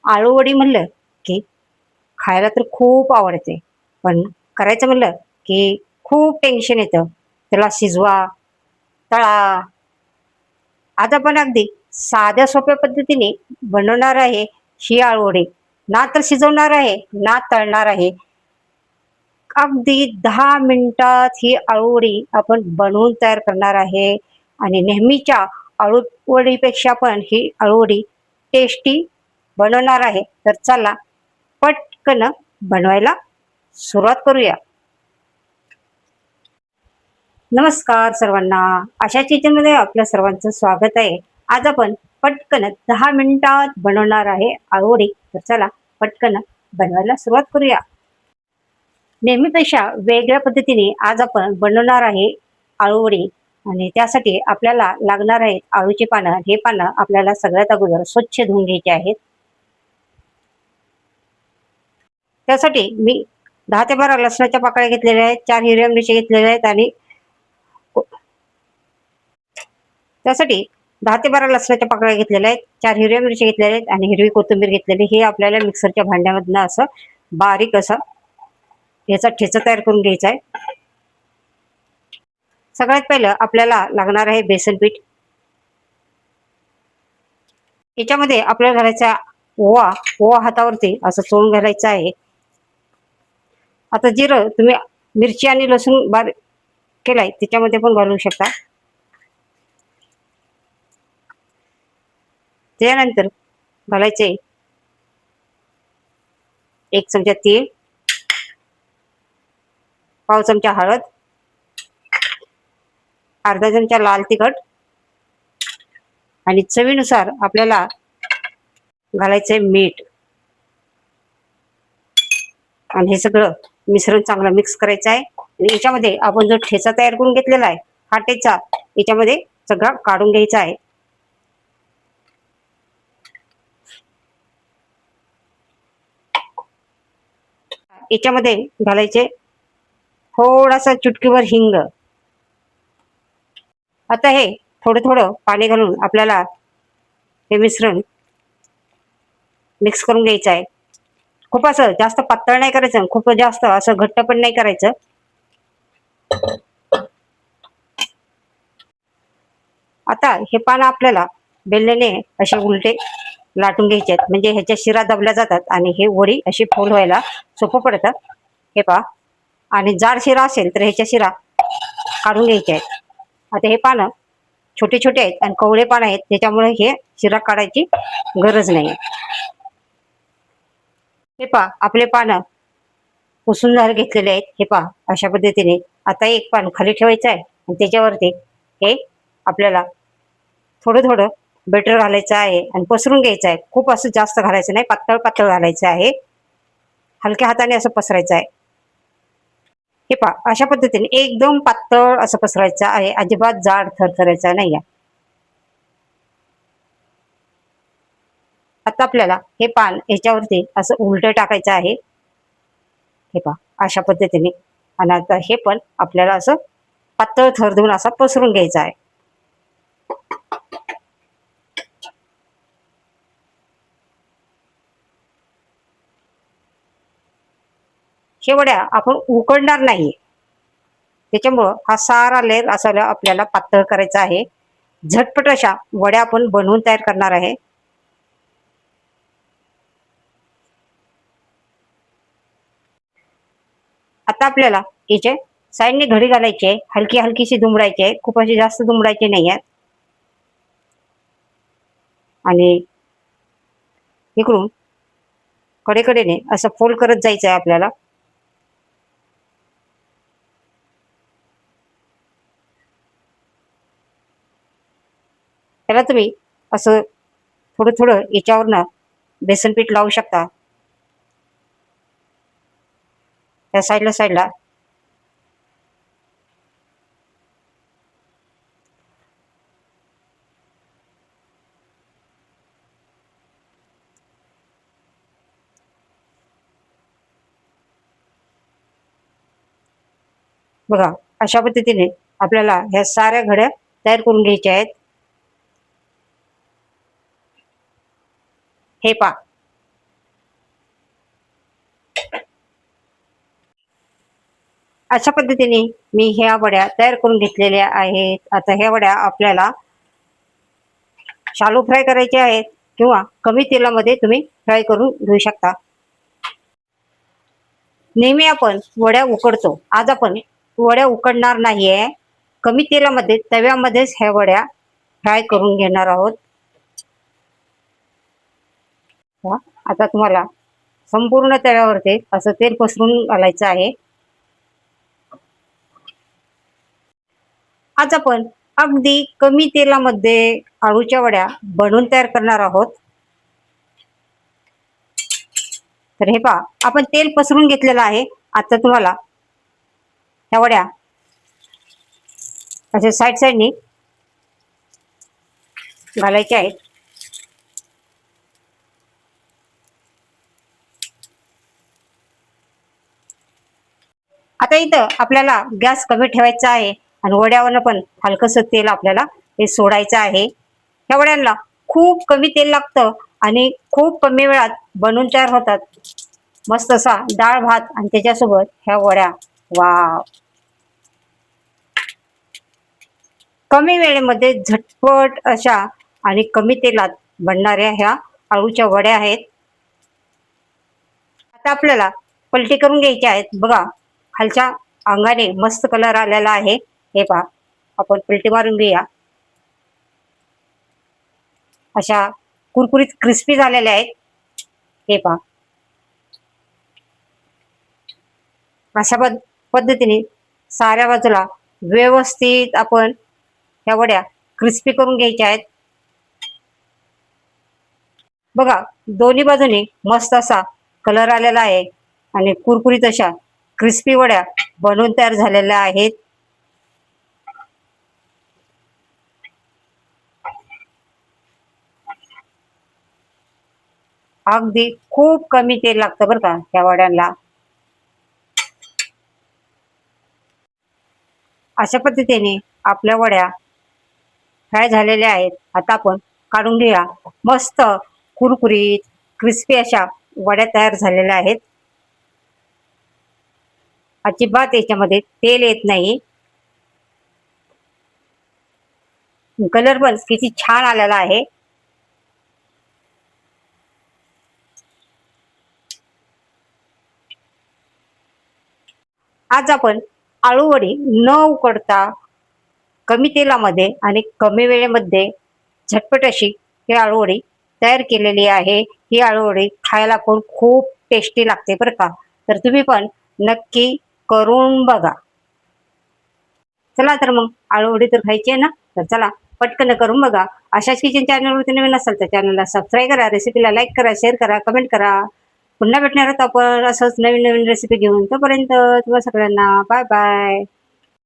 आळूवडी म्हणलं की खायला तर खूप आवडते, पण करायचं म्हणलं की खूप टेन्शन येतं. त्याला शिजवा, तळा. आज आपण अगदी साध्या सोप्या पद्धतीने बनवणार आहे ही आळूवडी. ना तर शिजवणार आहे, ना तळणार आहे. अगदी 10 मिनिटात ही आळूवडी आपण बनवून तयार करणार आहे आणि नेहमीच्या आळूवडीपेक्षा पण ही आळूवडी टेस्टी बनवणार आहे. तर चला पटकन बनवायला सुरुवात करूया. नमस्कार सर्वांना. अशा किचनमध्ये आपल्या सर्वांचं स्वागत आहे. आज आपण पटकन 10 मिनिटात बनवणार आहे आळूवडी. तर चला पटकन बनवायला सुरुवात करूया. नेहमीपेक्षा वेगळ्या पद्धतीने आज आपण बनवणार आहे आळूवडी आणि त्यासाठी आपल्याला लागणार आहेत आळूची पानं. हे पानं आपल्याला सगळ्यात अगोदर स्वच्छ धुवून घ्यायचे आहेत. त्यासाठी मी 10 ते 12 लसणाच्या पाकळ्या घेतलेल्या आहेत, 4 हिरव्या मिरच्या घेतलेल्या आहेत आणि त्यासाठी 10 ते 12 लसणाच्या पाकळ्या घेतलेल्या आहेत, 4 हिरव्या मिरच्या घेतलेल्या आहेत आणि हिरवी कोथिंबीर घेतलेली. हे आपल्याला मिक्सरच्या भांड्यामधनं असं बारीक असं याचा ठेचा तयार करून घ्यायचा आहे. सगळ्यात पहिलं आपल्याला लागणार आहे बेसन पीठ. याच्यामध्ये आपल्याला घालायचा ओवा. ओवा हातावरती असं चोळून घालायचं आहे. आता जिरं तुम्ही मिरची आणि लसूण बारीक केलाय त्याच्यामध्ये पण घालू शकता. त्यानंतर घालायचे 1 चमचा तेल, पाव चमचा हळद, अर्धा चमचा लाल तिखट आणि चवीनुसार आपल्याला घालायचंय मीठ. आणि हे सगळं मिश्रण चांगलं मिक्स करायचं आहे. आणि याच्यामध्ये आपण जो ठेचा तयार करून घेतलेला आहे हा ठेचा याच्यामध्ये सगळा काढून घ्यायचा आहे. याच्यामध्ये घालायचे थोडासा चुटकीभर हिंग. आता हे थोडं थोडं पाणी घालून आपल्याला हे मिश्रण मिक्स करून घ्यायचं आहे. खूप असं जास्त पातळ नाही करायचं, खूप जास्त असं घट्ट पण नाही करायचं. आता हे पान आपल्याला बेलण्याने असे उलटे लाटून घ्यायचे आहेत, म्हणजे ह्याच्या शिरा दबल्या जातात आणि हे वडी अशी फोल्ड व्हायला सोपं पडतं. हे पहा. आणि जाड शिरा असेल तर ह्याच्या शिरा काढून घ्यायच्या आहेत. आता हे पानं छोटे छोटे आहेत आणि कवळे पानं आहेत, त्याच्यामुळे हे शिरा काढायची गरज नाही. हे पहा आपले पानं पुसून झाले घेतलेले आहेत. हे पहा अशा पद्धतीने. आता एक पान खाली ठेवायचं आहे आणि त्याच्यावरती हे आपल्याला थोडं थोडं बेटर घालायचं आहे आणि पसरून घ्यायचं आहे. खूप असं जास्त घालायचं नाही, पातळ पातळ घालायचं आहे. हलक्या हाताने असं पसरायचं आहे. हे पहा अशा पद्धतीने एकदम पातळ असं पसरायचं आहे, अजिबात जाड थरथरायचा नाही आहे. आता आपल्याला हे पान ह्याच्यावरती असं उलटं टाकायचं आहे. हे पहा अशा पद्धतीने. आणि आता हे पण आपल्याला असं पातळ थर देऊन असा पसरून घ्यायचा आहे. हे वड्या आपण उकडणार नाही, त्याच्यामुळं हा सारा लेअर असा आपल्याला पातळ करायचा आहे. झटपट अशा वड्या आपण बनवून तयार करणार आहे. आता आपल्याला याचे साईडने घडी घालायची आहे, हलकी हलकीशी दुमडायची आहे, खूप अशी जास्त दुमडायची नाही आहे. आणि इकडून कडेकडेने असं फोल्ड करत जायचं आहे आपल्याला. त्याला तुम्ही असं थोडं थोडं याच्यावरनं बेसन पीठ लावू शकता त्या साईडला साईडला. बघा अशा पद्धतीने आपल्याला ह्या साऱ्या घड्या तयार करून घ्यायच्या आहेत. हे पहा अशा पद्धतीने मी ह्या वड्या तयार करून घेतलेल्या आहेत. आता ह्या वड्या आपल्याला शालो फ्राय करायच्या आहेत किंवा कमी तेलामध्ये तुम्ही फ्राय करून घेऊ शकता. नेहमी आपण वड्या उकडतो, आज आपण वड्या उकडणार नाहीये. कमी तेलामध्ये तव्यामध्येच ह्या वड्या फ्राय करून घेणार आहोत. आता तुम्हाला संपूर्ण तव्यावरती असं तेल पसरून घालायचं आहे. आज आपण अगदी कमी तेलामध्ये आळूच्या वड्या बनवून तयार करणार आहोत. तर हे पहा, आपण तेल पसरून घेतलेलं आहे. आता तुम्हाला ह्या वड्या अशा साईड साईडनी घालायच्या आहेत. आता इथं आपल्याला गॅस कमी ठेवायचा आहे आणि वड्यावरनं पण हलकंसं तेल आपल्याला हे सोडायचं आहे. ह्या वड्यांना खूप कमी तेल लागतं आणि खूप कमी वेळात बनवून तयार होतात. मस्त असा डाळ भात आणि त्याच्यासोबत ह्या वड्या. वाव! कमी वेळेमध्ये झटपट अशा आणि कमी तेलात बनणाऱ्या ह्या आळूच्या वड्या आहेत. आता आपल्याला पलटी करून घ्यायच्या आहेत. बघा, खालच्या अंगाने मस्त कलर आलेला आहे. हे पहा, आपण पलटी मारून घेऊया. अशा कुरकुरीत क्रिस्पी झालेल्या आहेत. हे पहा, अशा पद्धतीने साऱ्या बाजूला व्यवस्थित आपण ह्या वड्या क्रिस्पी करून घ्यायच्या आहेत. बघा, दोन्ही बाजूने मस्त असा कलर आलेला आहे आणि कुरकुरीत अशा क्रिस्पी वड्या बनवून तयार झालेल्या आहेत. अगदी खूप कमी तेल लागतं बरं का या वड्यांना. अशा पद्धतीने आपल्या वड्या फ्राय झालेल्या आहेत. आता आपण काढून घेऊया. मस्त कुरकुरीत क्रिस्पी अशा वड्या तयार झालेल्या आहेत. अजिबात याच्यामध्ये तेल येत नाही. कलर पण किती छान आलेला आहे. आज आपण आळू वडी न उकडता कमी तेलामध्ये आणि कमी वेळेमध्ये झटपट अशी ही आळूवडी तयार केलेली आहे. ही आळूवडी खायला पण खूप टेस्टी लागते बरं का. तर तुम्ही पण नक्की करून बघा. चला तर मग आळूवडी तर खायची आहे ना, तर चला पटकन करून बघा. अशाच किचन चॅनलवरती नवीन असाल तर चॅनलला सबस्क्राईब करा, रेसिपीला लाईक करा, शेअर करा, कमेंट करा. पुन्हा भेटणार आहोत आपण असंच नवीन नवीन रेसिपी घेऊन. तोपर्यंत तुम्हाला सगळ्यांना बाय बाय.